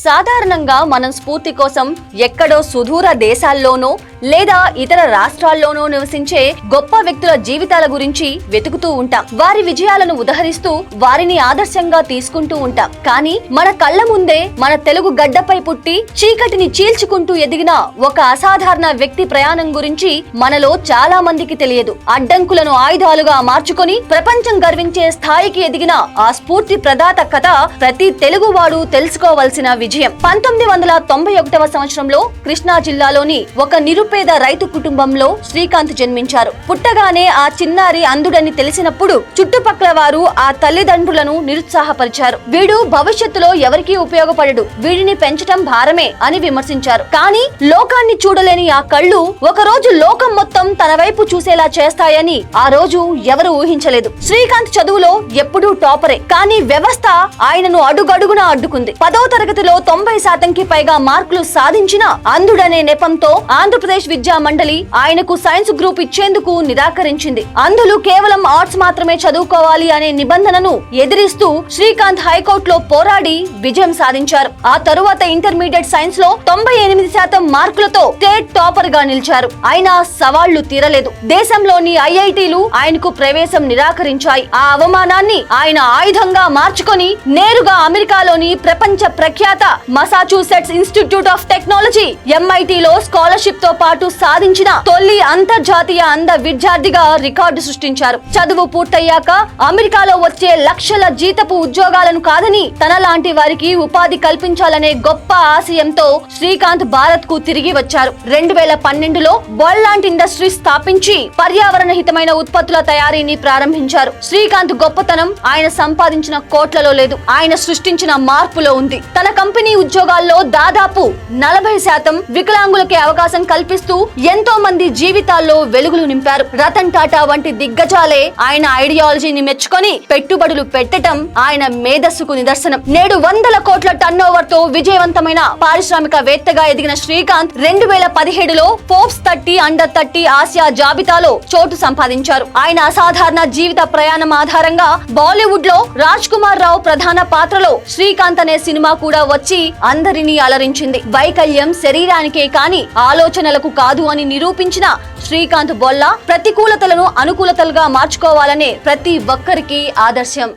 సాధారణంగా మనం స్ఫూర్తి కోసం ఎక్కడో సుదూర దేశాల్లోనో లేదా ఇతర రాష్ట్రాల్లోనో నివసించే గొప్ప వ్యక్తుల జీవితాల గురించి వెతుకుతూ ఉంటాం. వారి విజయాలను ఉదహరిస్తూ వారిని ఆదర్శంగా తీసుకుంటూ ఉంటాం. కానీ మన కళ్ళ ముందే మన తెలుగు గడ్డపై పుట్టి చీకటిని చీల్చుకుంటూ ఎదిగిన ఒక అసాధారణ వ్యక్తి ప్రయాణం గురించి మనలో చాలా మందికి తెలియదు. అడ్డంకులను ఆయుధాలుగా మార్చుకొని ప్రపంచం గర్వించే స్థాయికి ఎదిగిన ఆ స్ఫూర్తి ప్రదాత కథ ప్రతి తెలుగువాడు తెలుసుకోవాల్సిన విజయం. 1991వ సంవత్సరంలో కృష్ణా జిల్లాలోని ఒక నిరుపేద రైతు కుటుంబంలో శ్రీకాంత్ జన్మించారు. పుట్టగానే ఆ చిన్నారి అంధుడని తెలిసినప్పుడు చుట్టుపక్కల వారు ఆ తల్లిదండ్రులను నిరుత్సాహపరిచారు. వీడు భవిష్యత్తులో ఎవరికీ ఉపయోగపడడు, వీడిని పెంచటం భారమే అని విమర్శించారు. కానీ లోకాన్ని చూడలేని ఆ కళ్ళు ఒకరోజు లోకం మొత్తం తన వైపు చూసేలా చేస్తాయని ఆ రోజు ఎవరు ఊహించలేదు. శ్రీకాంత్ చదువులో ఎప్పుడూ టాపరే, కానీ వ్యవస్థ ఆయనను అడుగడుగునా అడ్డుకుంది. 10వ తరగతిలో 90%కి పైగా మార్కులు సాధించిన అంధుడనే నెపంతో ఆంధ్రప్రదేశ్ విద్యా మండలి ఆయనకు సైన్స్ గ్రూప్ ఇచ్చేందుకు నిరాకరించింది. అంధులు కేవలం ఆర్ట్స్ మాత్రమే చదువుకోవాలి అనే నిబంధనను ఎదిరిస్తూ శ్రీకాంత్ హైకోర్టులో పోరాడి విజయం సాధించారు. ఆ తరువాత ఇంటర్మీడియట్ సైన్స్ లో 98% మార్కులతో స్టేట్ టాపర్ గా నిలిచారు. అయినా సవాళ్లు తీరలేదు. దేశంలోని ఐఐటీలు ఆయనకు ప్రవేశం నిరాకరించాయి. ఆ అవమానాన్ని ఆయన ఆయుధంగా మార్చుకొని నేరుగా అమెరికాలోని ప్రపంచ ప్రఖ్యాత Massachusetts institute of technology MIT లో స్కాలర్షిప్ తో పాటు సాధించిన తొలి అంతర్జాతీయ అంధ విద్యార్థిగా రికార్డు సృష్టించారు. చదువు పూర్తయ్యాక అమెరికాలో వచ్చే లక్షల జీతపు ఉద్యోగాలను కాదని తనలాంటి వారికి ఉపాధి కల్పించాలనే గొప్ప ఆశయంతో శ్రీకాంత్ భారత్ కు తిరిగి వచ్చారు. 2012లో బొల్లాంట్ ఇండస్ట్రీస్ స్థాపించి పర్యావరణ హితమైన ఉత్పత్తుల తయారీని ప్రారంభించారు. శ్రీకాంత్ గొప్పతనం ఆయన సంపాదించిన కోట్లలో లేదు, ఆయన సృష్టించిన మార్పులో ఉంది. తన కంపెనీ ఉద్యోగాల్లో దాదాపు 40% వికలాంగులకే అవకాశం కల్పిస్తూ ఎంతో మంది జీవితాల్లో వెలుగులు నింపారు. రతన్ టాటా వంటి దిగ్గజాలే ఆయన ఐడియాలజీని మెచ్చుకొని పెట్టుబడులు పెట్టడం ఆయన మేధస్సుకు నిదర్శనం. నేడు 100 కోట్ల టర్నోవర్ తో విజయవంతమైన పారిశ్రామికవేత్తగా ఎదిగిన శ్రీకాంత్ 2017లో ఫోర్బ్స్ 30 అండర్ 30 ఆసియా జాబితాలో చోటు సంపాదించారు. ఆయన అసాధారణ జీవిత ప్రయాణం ఆధారంగా బాలీవుడ్ లో రాజ్ కుమార్ రావు ప్రధాన పాత్రలో శ్రీకాంత్ అనే సినిమా కూడా వచ్చి అందరినీ అలరించింది. వైకల్యం శరీరానికే కాని ఆలోచనలకు కాదు అని నిరూపించిన శ్రీకాంత్ బొల్లా ప్రతికూలతలను అనుకూలతలుగా మార్చుకోవాలనే ప్రతి ఒక్కరికి ఆదర్శం.